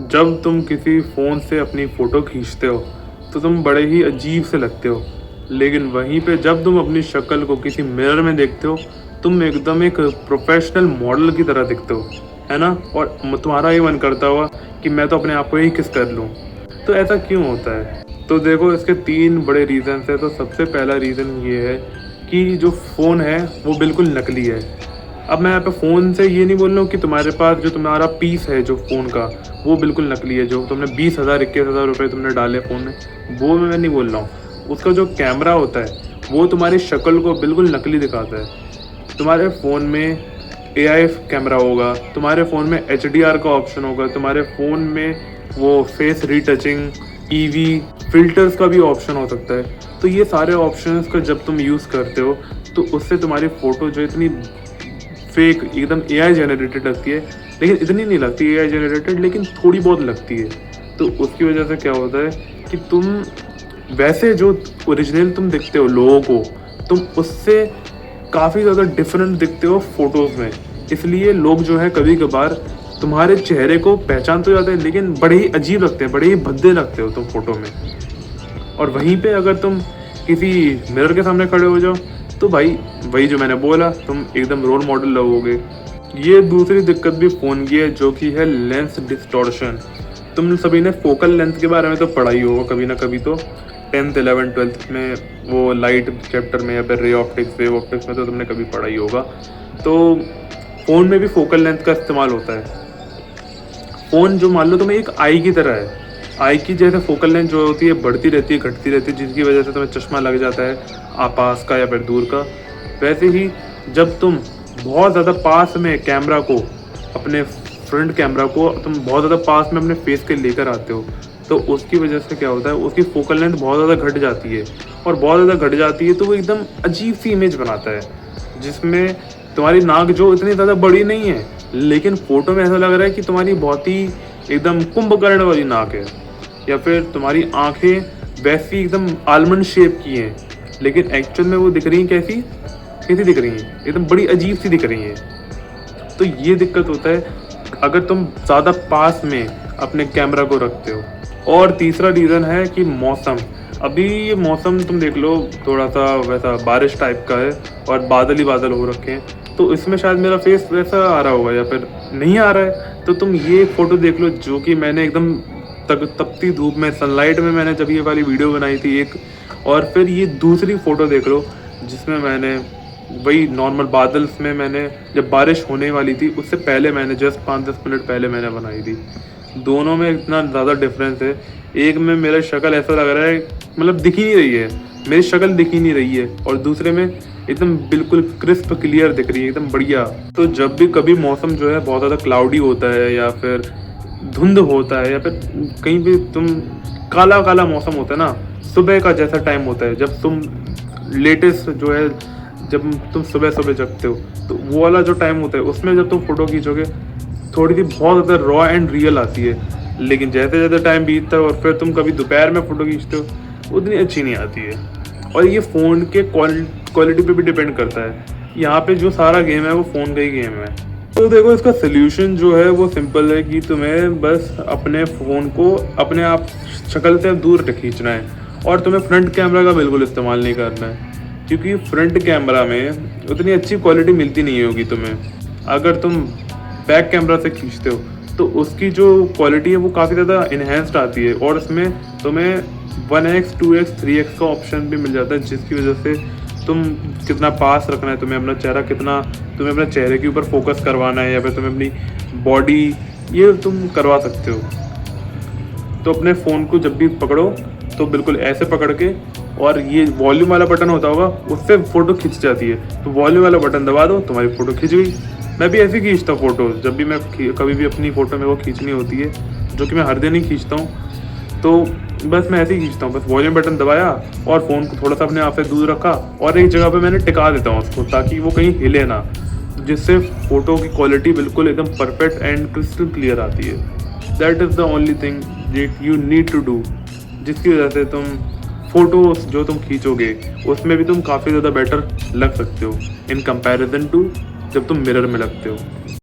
जब तुम किसी फ़ोन से अपनी फ़ोटो खींचते हो तो तुम बड़े ही अजीब से लगते हो, लेकिन वहीं पे जब तुम अपनी शक्ल को किसी मिरर में देखते हो तुम एकदम एक प्रोफेशनल मॉडल की तरह दिखते हो, है ना। और तुम्हारा ये मन करता होगा कि मैं तो अपने आप को ही किस कर लूँ। तो ऐसा क्यों होता है? तो देखो, इसके 3 बड़े रीज़न्स हैं। तो सबसे पहला रीज़न ये है कि जो फ़ोन है वो बिल्कुल नकली है। अब मैं यहाँ पे फ़ोन से ये नहीं बोल रहा हूँ कि तुम्हारे पास जो तुम्हारा पीस है जो फ़ोन का, वो बिल्कुल नकली है। जो तुमने 20,000 21,000 रुपये तुमने डाले फ़ोन में, वो मैं नहीं बोल रहा हूँ। उसका जो कैमरा होता है वो तुम्हारी शक्ल को बिल्कुल नकली दिखाता है। तुम्हारे फ़ोन में एआई कैमरा होगा, तुम्हारे फ़ोन में एचडीआर का ऑप्शन होगा, तुम्हारे फ़ोन में वो फेस रीटचिंग, ईवी फ़िल्टर्स का भी ऑप्शन हो सकता है। तो ये सारे ऑप्शंस का जब तुम यूज़ करते हो तो उससे तुम्हारी फ़ोटो जो इतनी फेक एकदम एआई जनरेटेड लगती है, लेकिन इतनी नहीं लगती एआई जनरेटेड, लेकिन थोड़ी बहुत लगती है। तो उसकी वजह से क्या होता है कि तुम वैसे जो ओरिजिनल तुम दिखते हो लोगों को, तुम उससे काफ़ी ज़्यादा डिफरेंट दिखते हो फ़ोटोज़ में। इसलिए लोग जो है कभी कभार तुम्हारे चेहरे को पहचान तो जाते हैं, लेकिन बड़े ही अजीब लगते हैं, बड़े ही भद्दे लगते हो तुम फ़ोटो में। और वहीं पे अगर तुम किसी मिरर के सामने खड़े हो जाओ तो भाई वही जो मैंने बोला, तुम एकदम रोल मॉडल लगोगे। ये दूसरी दिक्कत भी फ़ोन की है, जो कि है लेंस डिस्टॉर्शन। तुम सभी ने फोकल लेंथ के बारे में तो पढ़ा ही होगा कभी ना कभी तो, 10th 11th 12th में वो लाइट चैप्टर में या फिर रे ऑप्टिक्स वेव ऑप्टिक्स में तो तुमने कभी पढ़ा ही होगा। तो फ़ोन में भी फोकल लेंथ का इस्तेमाल होता है। फ़ोन जो मान लो तुम्हें एक आई की तरह है, आई की जैसे फोकल लेंथ जो होती है बढ़ती रहती है घटती रहती है, जिसकी वजह से तुम्हें चश्मा लग जाता है पास का या फिर दूर का। वैसे ही जब तुम बहुत ज़्यादा पास में कैमरा को, अपने फ्रंट कैमरा को तुम बहुत ज़्यादा पास में अपने फेस के लेकर आते हो तो उसकी वजह से क्या होता है, उसकी फोकल लेंथ बहुत ज़्यादा घट जाती है। और बहुत ज़्यादा घट जाती है तो वो एकदम अजीब सी इमेज बनाता है, जिसमें तुम्हारी नाक जो इतनी ज़्यादा बड़ी नहीं है, लेकिन फ़ोटो में ऐसा लग रहा है कि तुम्हारी बहुत ही एकदम कुंभकर्ण वाली नाक है। या फिर तुम्हारी आंखें वैसी एकदम आलमंड शेप की हैं, लेकिन एक्चुअल में वो दिख रही हैं कैसी कैसी दिख रही हैं, एकदम बड़ी अजीब सी दिख रही हैं। तो ये दिक्कत होता है अगर तुम ज़्यादा पास में अपने कैमरा को रखते हो। और तीसरा रीज़न है कि मौसम। अभी ये मौसम तुम देख लो थोड़ा सा वैसा बारिश टाइप का है और बादल ही बादल हो रखे हैं, तो इसमें शायद मेरा फेस वैसा आ रहा होगा या फिर नहीं आ रहा है। तो तुम ये फ़ोटो देख लो जो कि मैंने एकदम तपती धूप में सनलाइट में मैंने जब ये वाली वीडियो बनाई थी एक, और फिर ये दूसरी फ़ोटो देख लो जिसमें मैंने वही नॉर्मल बादल्स में मैंने जब बारिश होने वाली थी उससे पहले मैंने जस्ट 5-10 मिनट पहले मैंने बनाई थी। दोनों में इतना ज़्यादा डिफरेंस है। एक में मेरा शक्ल ऐसा लग रहा है मतलब दिख ही नहीं रही है, मेरी शक्ल दिख ही नहीं रही है, और दूसरे में एकदम बिल्कुल क्रिस्प क्लियर दिख रही है, एकदम बढ़िया। तो जब भी कभी मौसम जो है बहुत ज़्यादा क्लाउडी होता है या फिर धुंध होता है या फिर कहीं भी तुम काला काला मौसम होता है ना, सुबह का जैसा टाइम होता है जब तुम लेटेस्ट जो है, जब तुम सुबह सुबह जगते हो तो वो वाला जो टाइम होता है उसमें जब तुम फोटो खींचोगे थोड़ी सी बहुत ज़्यादा रॉ एंड रियल आती है। लेकिन जैसे जैसे टाइम बीतता है और फिर तुम कभी दोपहर में फ़ोटो खींचते हो उतनी अच्छी नहीं आती है। और ये फ़ोन के क्वालिटी पे भी डिपेंड करता है। यहाँ पे जो सारा गेम है वो फ़ोन का ही गेम है। तो देखो, इसका सोल्यूशन जो है वो सिंपल है कि तुम्हें बस अपने फ़ोन को अपने आप शक्ल से दूर खींचना है और तुम्हें फ्रंट कैमरा का बिल्कुल इस्तेमाल नहीं करना है, क्योंकि फ्रंट कैमरा में उतनी अच्छी क्वालिटी मिलती नहीं होगी तुम्हें। अगर तुम बैक कैमरा से खींचते हो तो उसकी जो क्वालिटी है वो काफ़ी ज़्यादा इन्हेंस्ड आती है और उसमें तुम्हें 1x 2x 3x का ऑप्शन भी मिल जाता है, जिसकी वजह से तुम कितना पास रखना है, तुम्हें अपना चेहरा कितना, तुम्हें अपने चेहरे के ऊपर फोकस करवाना है या फिर तुम्हें अपनी बॉडी, ये तुम करवा सकते हो। तो अपने फ़ोन को जब भी पकड़ो तो बिल्कुल ऐसे पकड़ के, और ये वॉल्यूम वाला बटन होता होगा उससे फ़ोटो खिंच जाती है, तो वॉल्यूम वाला बटन दबा दो तुम्हारी फ़ोटो खिंच गई। मैं भी ऐसे ही खींचता हूँ फ़ोटो, जब भी मैं कभी भी अपनी फ़ोटो में वो खींचनी होती है, जो कि मैं हर दिन ही खींचता हूँ, तो बस मैं ऐसे ही खींचता हूँ। बस वॉल्यूम बटन दबाया और फ़ोन को थोड़ा सा अपने आप से दूर रखा और एक जगह पे मैंने टिका देता हूँ उसको, ताकि वो कहीं हिले ना, जिससे फ़ोटो की क्वालिटी बिल्कुल एकदम परफेक्ट एंड क्रिस्टल क्लियर आती है। That is the only thing that you need to do, जिसकी वजह से तुम फ़ोटोज़ जो तुम खींचोगे उसमें भी तुम काफ़ी ज़्यादा बेटर लग सकते हो इन कंपैरिजन टू जब तुम मिरर में लगते हो।